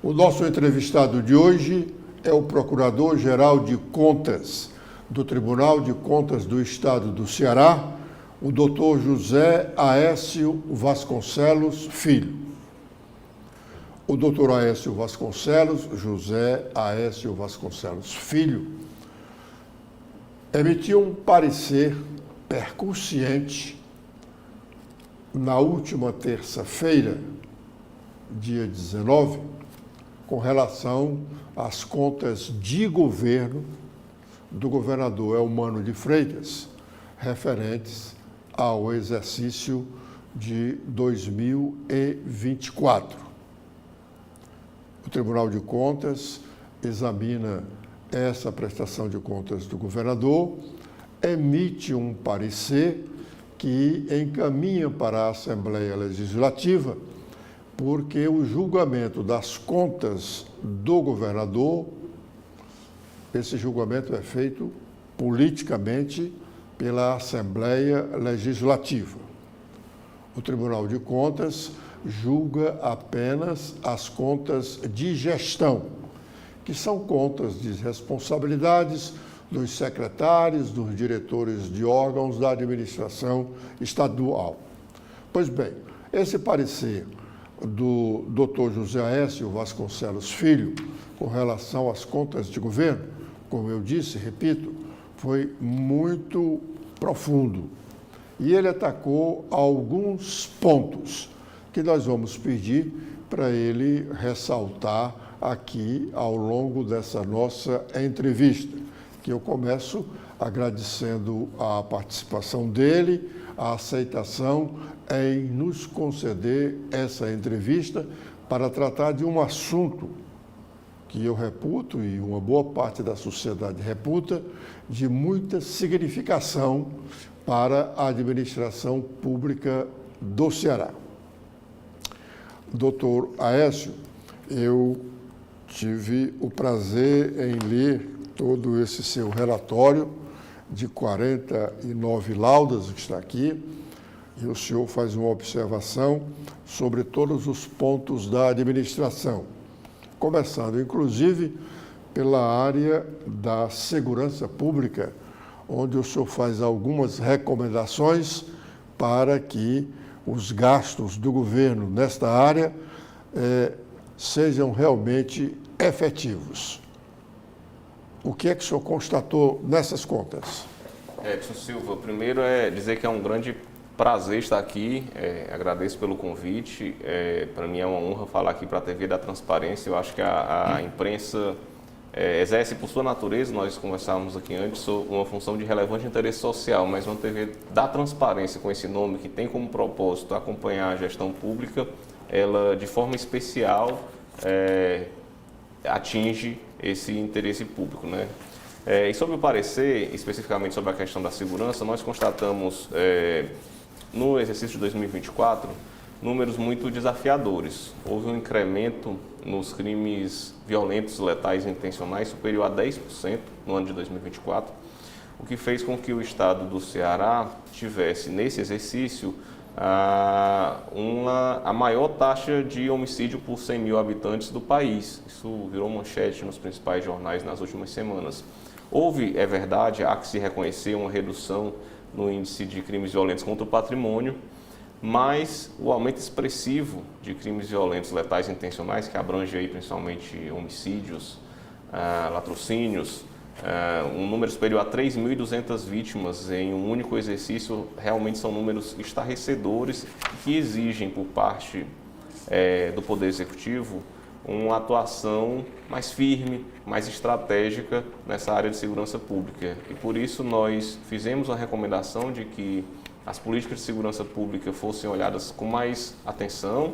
O nosso entrevistado de hoje é o Procurador-Geral de Contas do Tribunal de Contas do Estado do Ceará, o Dr. José Aécio Vasconcelos Filho. O Dr. Aécio Vasconcelos, José Aécio Vasconcelos Filho, emitiu um parecer percussiente na última terça-feira, dia 19, com relação às contas de governo do governador Eumano de Freitas, referentes ao exercício de 2024. O Tribunal de Contas examina essa prestação de contas do governador, emite um parecer que encaminha para a Assembleia Legislativa, porque o julgamento das contas do governador, esse julgamento é feito politicamente pela Assembleia Legislativa. O Tribunal de Contas julga apenas as contas de gestão, que são contas de responsabilidades dos secretários, dos diretores de órgãos da administração estadual. Pois bem, esse parecer do Dr. José Aécio Vasconcelos Filho, com relação às contas de governo, como eu disse, repito, foi muito profundo. E ele atacou alguns pontos que nós vamos pedir para ele ressaltar aqui ao longo dessa nossa entrevista, que eu começo agradecendo a participação dele, a aceitação em nos conceder essa entrevista para tratar de um assunto que eu reputo e uma boa parte da sociedade reputa de muita significação para a administração pública do Ceará. Doutor Aécio, eu tive o prazer em ler todo esse seu relatório de 49 laudas que está aqui, e o senhor faz uma observação sobre todos os pontos da administração, começando inclusive pela área da segurança pública, onde o senhor faz algumas recomendações para que os gastos do governo nesta área sejam realmente efetivos. O que é que o senhor constatou nessas contas? Edson Silva, primeiro é dizer que é um grande prazer estar aqui, agradeço pelo convite, para mim é uma honra falar aqui para a TV da Transparência. Eu acho que a imprensa exerce por sua natureza, nós conversávamos aqui antes, uma função de relevante interesse social, mas uma TV da Transparência com esse nome, que tem como propósito acompanhar a gestão pública, ela de forma especial atinge esse interesse público, né? E sobre o parecer, especificamente sobre a questão da segurança, nós constatamos no exercício de 2024 números muito desafiadores. Houve um incremento nos crimes violentos, letais e intencionais superior a 10% no ano de 2024, o que fez com que o estado do Ceará tivesse, nesse exercício, a maior taxa de homicídio por 100 mil habitantes do país. Isso virou manchete nos principais jornais nas últimas semanas. Houve, é verdade, há que se reconhecer uma redução no índice de crimes violentos contra o patrimônio, mas o aumento expressivo de crimes violentos, letais e intencionais, que abrange aí principalmente homicídios, latrocínios, um número superior a 3.200 vítimas em um único exercício, realmente são números estarrecedores que exigem por parte do Poder Executivo uma atuação mais firme, mais estratégica nessa área de segurança pública. E por isso nós fizemos uma recomendação de que as políticas de segurança pública fossem olhadas com mais atenção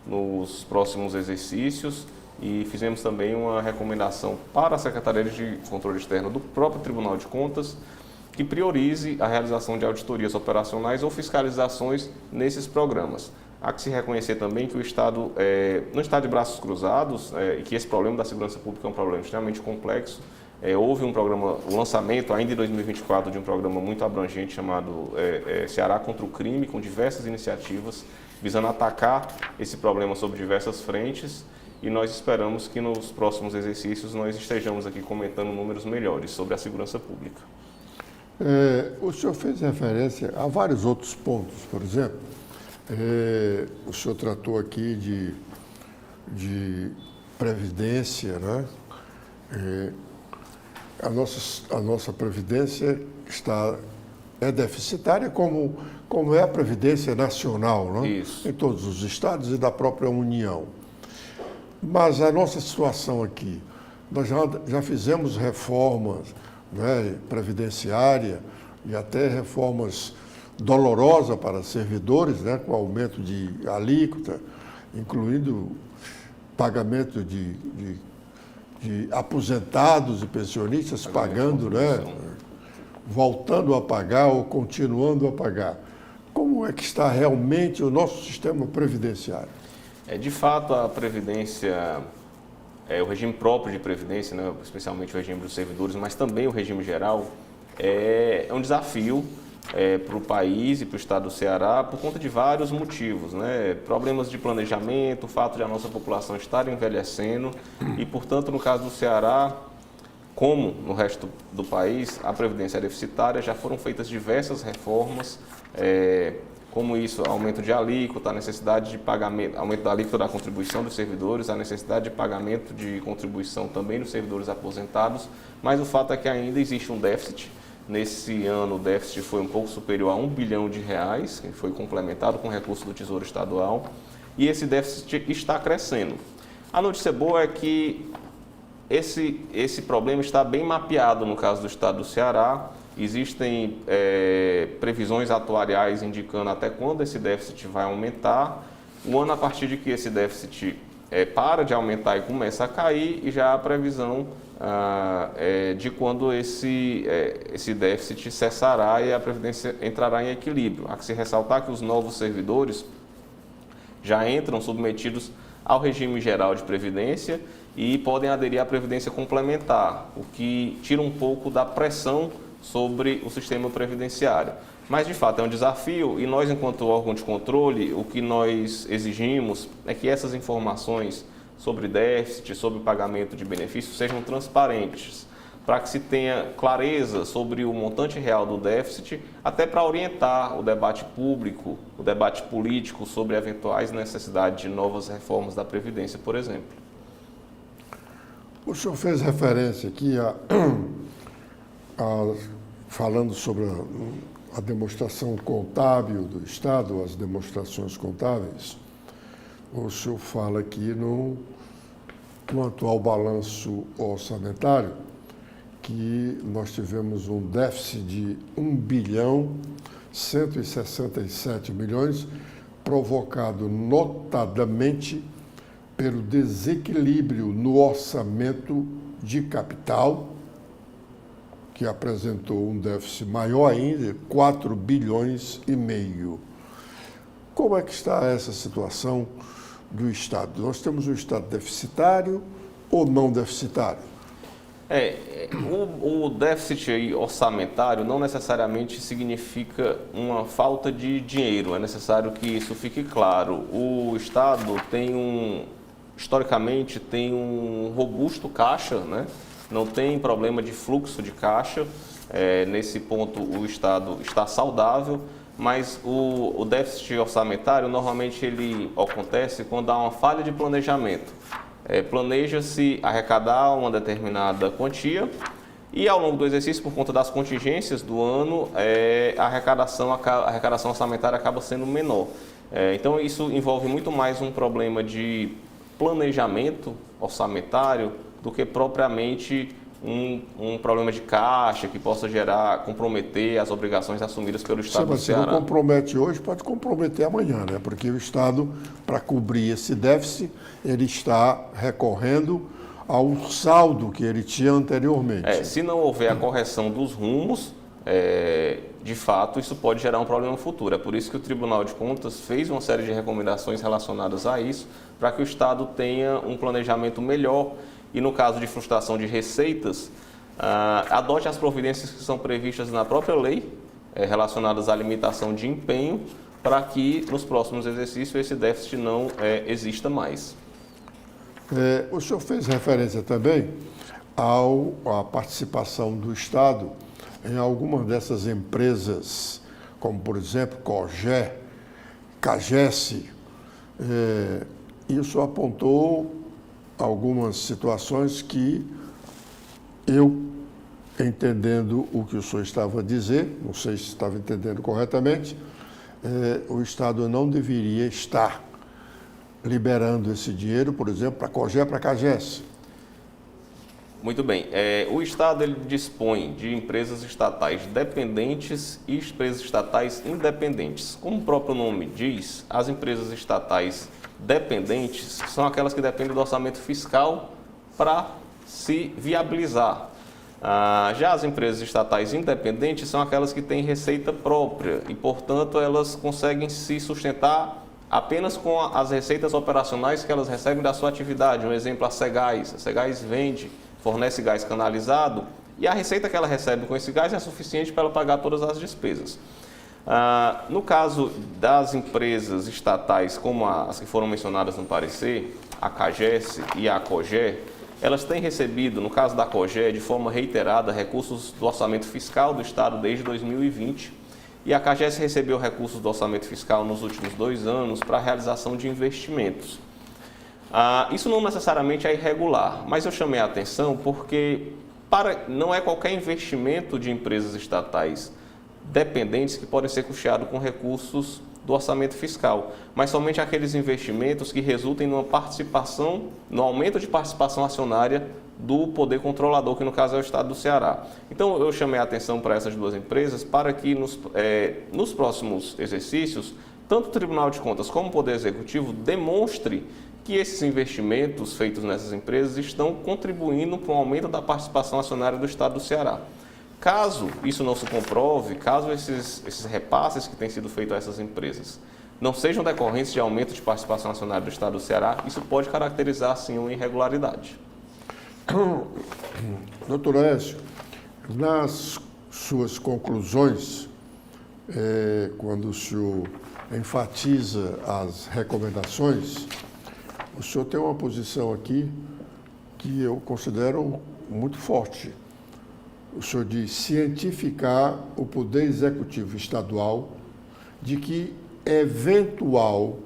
nos próximos exercícios, e fizemos também uma recomendação para a Secretaria de Controle Externo do próprio Tribunal de Contas, que priorize a realização de auditorias operacionais ou fiscalizações nesses programas. Há que se reconhecer também que o Estado não está de braços cruzados e que esse problema da segurança pública é um problema extremamente complexo. Houve um programa, o lançamento ainda em 2024 de um programa muito abrangente chamado Ceará contra o Crime, com diversas iniciativas visando atacar esse problema sob diversas frentes. e nós esperamos que nos próximos exercícios nós estejamos aqui comentando números melhores sobre a segurança pública. O senhor fez referência a vários outros pontos, por exemplo, o senhor tratou aqui de previdência, né? A nossa previdência é deficitária como é a previdência nacional, né? Isso. Em todos os estados e da própria União. Mas a nossa situação aqui, nós já fizemos reformas, né, previdenciária e até reformas dolorosas para servidores, né, com aumento de alíquota, incluindo pagamento de aposentados e pensionistas pagando, né, voltando a pagar ou continuando a pagar. Como é que está realmente o nosso sistema previdenciário? De fato, a Previdência, o regime próprio de Previdência, né, especialmente o regime dos servidores, mas também o regime geral, é um desafio para o país e para o estado do Ceará por conta de vários motivos, né? Problemas de planejamento, o fato de a nossa população estar envelhecendo e, portanto, no caso do Ceará, como no resto do país, a Previdência é deficitária, já foram feitas diversas reformas, como isso, aumento de alíquota, a necessidade de pagamento, aumento da alíquota da contribuição dos servidores, a necessidade de pagamento de contribuição também dos servidores aposentados, mas o fato é que ainda existe um déficit. Nesse ano o déficit foi um pouco superior a R$ 1 bilhão, que foi complementado com recurso do Tesouro Estadual, e esse déficit está crescendo. A notícia boa é que esse problema está bem mapeado no caso do estado do Ceará. Existem previsões atuariais indicando até quando esse déficit vai aumentar. O ano a partir de que esse déficit para de aumentar e começa a cair, e já há a previsão de quando esse déficit cessará e a Previdência entrará em equilíbrio. Há que se ressaltar que os novos servidores já entram submetidos ao regime geral de Previdência e podem aderir à Previdência complementar, o que tira um pouco da pressão sobre o sistema previdenciário. Mas, de fato, é um desafio e nós, enquanto órgão de controle, o que nós exigimos é que essas informações sobre déficit, sobre pagamento de benefícios sejam transparentes, para que se tenha clareza sobre o montante real do déficit, até para orientar o debate público, o debate político sobre eventuais necessidades de novas reformas da Previdência, por exemplo. O senhor fez referência aqui falando sobre a demonstração contábil do Estado, as demonstrações contábeis. O senhor fala aqui no atual balanço orçamentário que nós tivemos um déficit de 1 bilhão 167 milhões, provocado notadamente pelo desequilíbrio no orçamento de capital, que apresentou um déficit maior ainda, 4 bilhões e meio. Como é que está essa situação do Estado? Nós temos um Estado deficitário ou não deficitário? O déficit orçamentário não necessariamente significa uma falta de dinheiro, é necessário que isso fique claro. O Estado historicamente tem um robusto caixa, né? Não tem problema de fluxo de caixa, nesse ponto o Estado está saudável, mas o déficit orçamentário normalmente ele acontece quando há uma falha de planejamento. Planeja-se arrecadar uma determinada quantia e ao longo do exercício, por conta das contingências do ano, a arrecadação orçamentária acaba sendo menor. Então isso envolve muito mais um problema de planejamento orçamentário do que propriamente um problema de caixa que possa comprometer as obrigações assumidas pelo Estado do Ceará. Se não compromete hoje, pode comprometer amanhã, né? Porque o Estado, para cobrir esse déficit, ele está recorrendo ao saldo que ele tinha anteriormente. Se não houver a correção dos rumos, de fato, isso pode gerar um problema futuro. É por isso que o Tribunal de Contas fez uma série de recomendações relacionadas a isso, para que o Estado tenha um planejamento melhor e, no caso de frustração de receitas, adote as providências que são previstas na própria lei, relacionadas à limitação de empenho, para que nos próximos exercícios esse déficit não exista mais. O senhor fez referência também à participação do Estado em algumas dessas empresas, como, por exemplo, COGÉ, CAGES, e o senhor apontou algumas situações que eu, entendendo o que o senhor estava a dizer, não sei se estava entendendo corretamente, o Estado não deveria estar liberando esse dinheiro, por exemplo, para a COGÉ, para a CAGES. Muito bem. O Estado ele dispõe de empresas estatais dependentes e empresas estatais independentes. Como o próprio nome diz, as empresas estatais dependentes são aquelas que dependem do orçamento fiscal para se viabilizar. Já as empresas estatais independentes são aquelas que têm receita própria e, portanto, elas conseguem se sustentar apenas com as receitas operacionais que elas recebem da sua atividade. Um exemplo, a Cegás. A Cegás vende, fornece gás canalizado e a receita que ela recebe com esse gás é suficiente para ela pagar todas as despesas. No caso das empresas estatais, como as que foram mencionadas no parecer, a CAGES e a COGÉ, elas têm recebido, no caso da COGÉ, de forma reiterada, recursos do orçamento fiscal do Estado desde 2020. E a CAGES recebeu recursos do orçamento fiscal nos últimos 2 anos para a realização de investimentos. Isso não necessariamente é irregular, mas eu chamei a atenção porque não é qualquer investimento de empresas estatais dependentes que podem ser custeados com recursos do orçamento fiscal, mas somente aqueles investimentos que resultem numa participação, no aumento de participação acionária do poder controlador, que no caso é o Estado do Ceará. Então eu chamei a atenção para essas 2 empresas para que nos próximos exercícios, tanto o Tribunal de Contas como o Poder Executivo demonstre que esses investimentos feitos nessas empresas estão contribuindo para o aumento da participação acionária do Estado do Ceará. Caso isso não se comprove, caso esses repasses que têm sido feitos a essas empresas não sejam decorrentes de aumento de participação acionária do Estado do Ceará, isso pode caracterizar, sim, uma irregularidade. Doutor Aécio, nas suas conclusões, quando o senhor enfatiza as recomendações, o senhor tem uma posição aqui que eu considero muito forte. O senhor diz cientificar o Poder Executivo Estadual de que eventual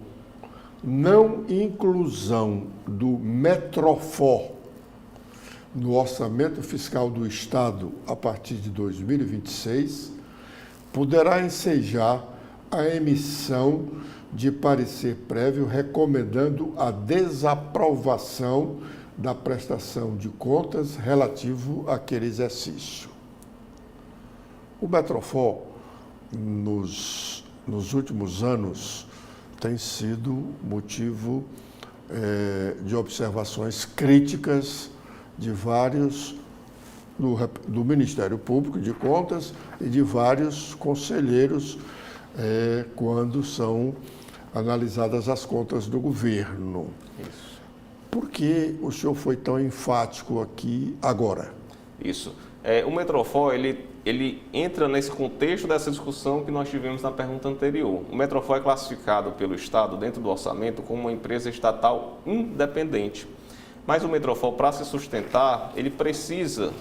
não inclusão do Metrofor no orçamento fiscal do Estado a partir de 2026 poderá ensejar a emissão de parecer prévio recomendando a desaprovação da prestação de contas relativo àquele exercício. O Metrofor, nos últimos anos, tem sido motivo de observações críticas de vários do Ministério Público de Contas e de vários conselheiros quando são analisadas as contas do governo. Isso. Por que o senhor foi tão enfático aqui agora? Isso. O Metrofor, ele entra nesse contexto dessa discussão que nós tivemos na pergunta anterior. O Metrofor é classificado pelo Estado, dentro do orçamento, como uma empresa estatal independente. Mas o Metrofor, para se sustentar, ele precisa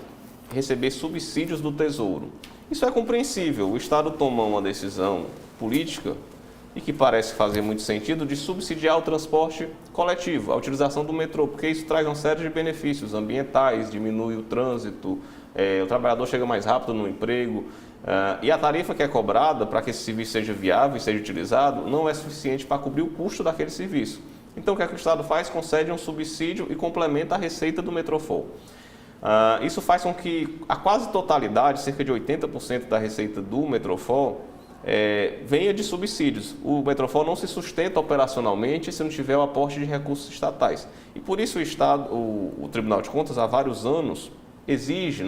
receber subsídios do Tesouro. Isso é compreensível. O Estado toma uma decisão política e que parece fazer muito sentido de subsidiar o transporte coletivo, a utilização do metrô, porque isso traz uma série de benefícios ambientais, diminui o trânsito, o trabalhador chega mais rápido no emprego, e a tarifa que é cobrada para que esse serviço seja viável e seja utilizado não é suficiente para cobrir o custo daquele serviço. Então, o que é que o Estado faz? Concede um subsídio e complementa a receita do Metrofor. Isso faz com que a quase totalidade, cerca de 80% da receita do Metrofor, venha de subsídios. O Metrofor não se sustenta operacionalmente se não tiver o aporte de recursos estatais. E por isso o Tribunal de Contas, há vários anos, exige,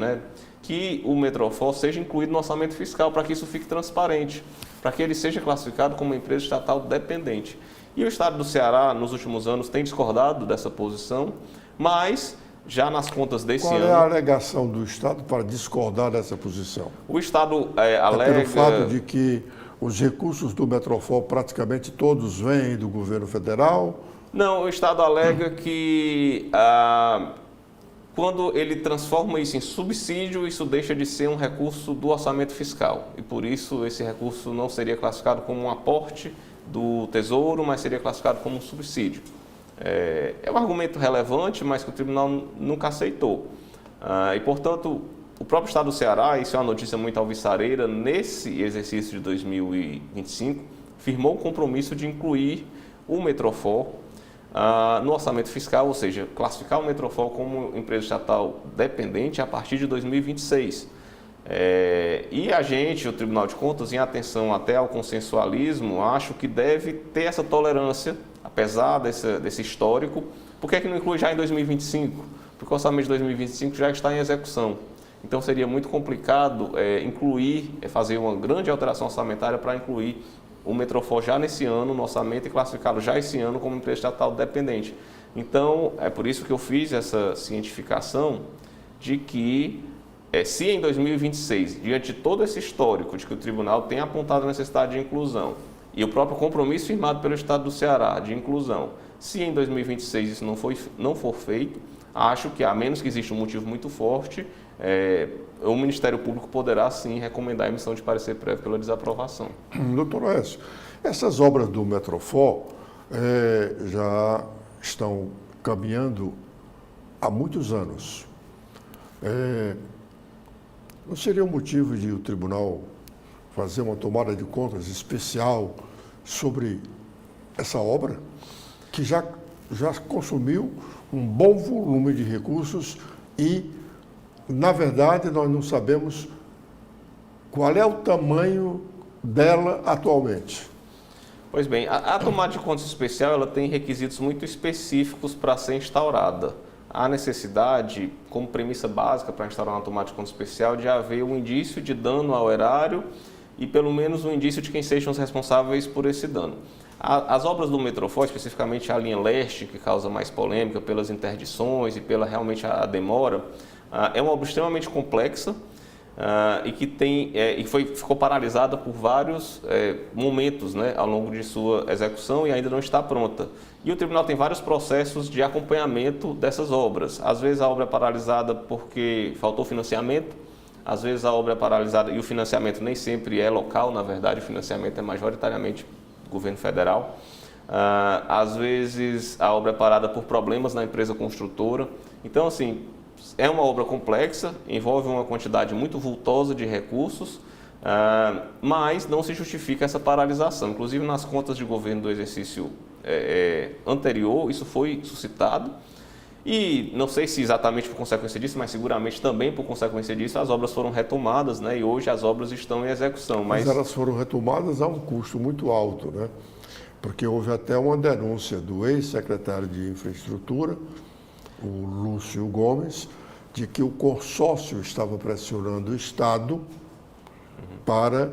que o Metrofor seja incluído no orçamento fiscal, para que isso fique transparente, para que ele seja classificado como uma empresa estatal dependente. E o Estado do Ceará, nos últimos anos, tem discordado dessa posição, mas já nas contas desse ano... Qual é a alegação do Estado para discordar dessa posição? O Estado alega... Pelo fato de que os recursos do Metrofor praticamente todos vêm do governo federal Não, o Estado alega que quando ele transforma isso em subsídio, isso deixa de ser um recurso do orçamento fiscal. E por isso esse recurso não seria classificado como um aporte do Tesouro, mas seria classificado como um subsídio. É um argumento relevante, mas que o tribunal nunca aceitou. E, portanto, o próprio Estado do Ceará, isso é uma notícia muito alvissareira, nesse exercício de 2025, firmou o compromisso de incluir o Metrofor no orçamento fiscal, ou seja, classificar o Metrofor como empresa estatal dependente a partir de 2026. E a gente, o Tribunal de Contas, em atenção até ao consensualismo, acho que deve ter essa tolerância, apesar desse histórico. Por que não inclui já em 2025? Porque o orçamento de 2025 já está em execução. Então seria muito complicado fazer uma grande alteração orçamentária para incluir o Metrofor já nesse ano no orçamento e classificá-lo já esse ano como empresa estatal dependente. Então, é por isso que eu fiz essa cientificação de que, se em 2026, diante de todo esse histórico de que o tribunal tem apontado a necessidade de inclusão e o próprio compromisso firmado pelo Estado do Ceará de inclusão, se em 2026 isso não for feito, acho que, a menos que exista um motivo muito forte, o Ministério Público poderá sim recomendar a emissão de parecer prévio pela desaprovação. Doutor Oécio, essas obras do Metrofor já estão caminhando há muitos anos. Não seria um motivo de o tribunal fazer uma tomada de contas especial sobre essa obra, que já consumiu um bom volume de recursos e, na verdade, nós não sabemos qual é o tamanho dela atualmente? Pois bem, a tomada de contas especial ela tem requisitos muito específicos para ser instaurada. Há necessidade, como premissa básica para instaurar uma tomada de contas especial, de haver um indício de dano ao erário e pelo menos um indício de quem sejam os responsáveis por esse dano. As obras do Metrofor, especificamente a linha leste, que causa mais polêmica pelas interdições e pela realmente a demora, é uma obra extremamente complexa e que ficou paralisada por vários momentos, né, ao longo de sua execução e ainda não está pronta. E o tribunal tem vários processos de acompanhamento dessas obras. Às vezes a obra é paralisada porque faltou financiamento, às vezes a obra é paralisada e o financiamento nem sempre é local, na verdade o financiamento é majoritariamente do governo federal. Às vezes a obra é parada por problemas na empresa construtora. Então, assim, é uma obra complexa, envolve uma quantidade muito vultosa de recursos, mas não se justifica essa paralisação. Inclusive, nas contas de governo do exercício anterior, isso foi suscitado. E não sei se exatamente por consequência disso, mas seguramente também por consequência disso, as obras foram retomadas, né? E hoje as obras estão em execução. Mas elas foram retomadas a um custo muito alto, né? Porque houve até uma denúncia do ex-secretário de Infraestrutura, o Lúcio Gomes, de que o consórcio estava pressionando o Estado para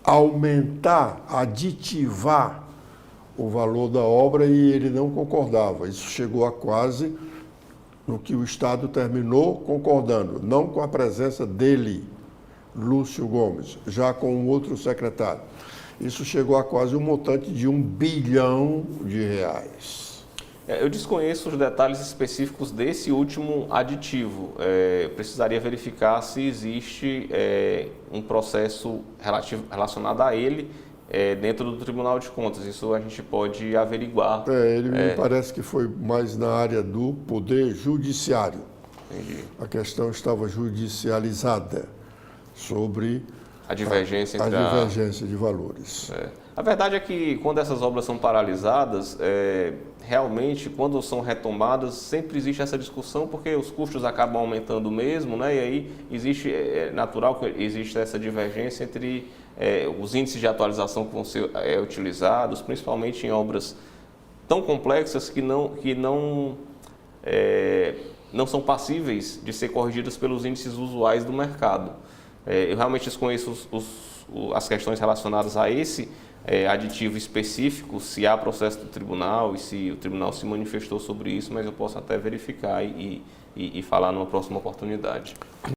aumentar, aditivar o valor da obra e ele não concordava. Isso chegou a quase no que o Estado terminou concordando, não com a presença dele, Lúcio Gomes, já com um outro secretário. Isso chegou a quase um montante de R$1 bilhão. Eu desconheço os detalhes específicos desse último aditivo. Precisaria verificar se existe um processo relacionado a ele dentro do Tribunal de Contas. Isso a gente pode averiguar. Me parece que foi mais na área do Poder Judiciário. Entendi. A questão estava judicializada sobre a divergência entre divergência de valores. A verdade é que quando essas obras são paralisadas, realmente, quando são retomadas, sempre existe essa discussão, porque os custos acabam aumentando mesmo, né? E aí é natural que exista essa divergência entre os índices de atualização que vão ser utilizados, principalmente em obras tão complexas que não são passíveis de ser corrigidas pelos índices usuais do mercado. Eu realmente desconheço as questões relacionadas a esse aditivo específico, se há processo do tribunal e se o tribunal se manifestou sobre isso, mas eu posso até verificar e falar numa próxima oportunidade.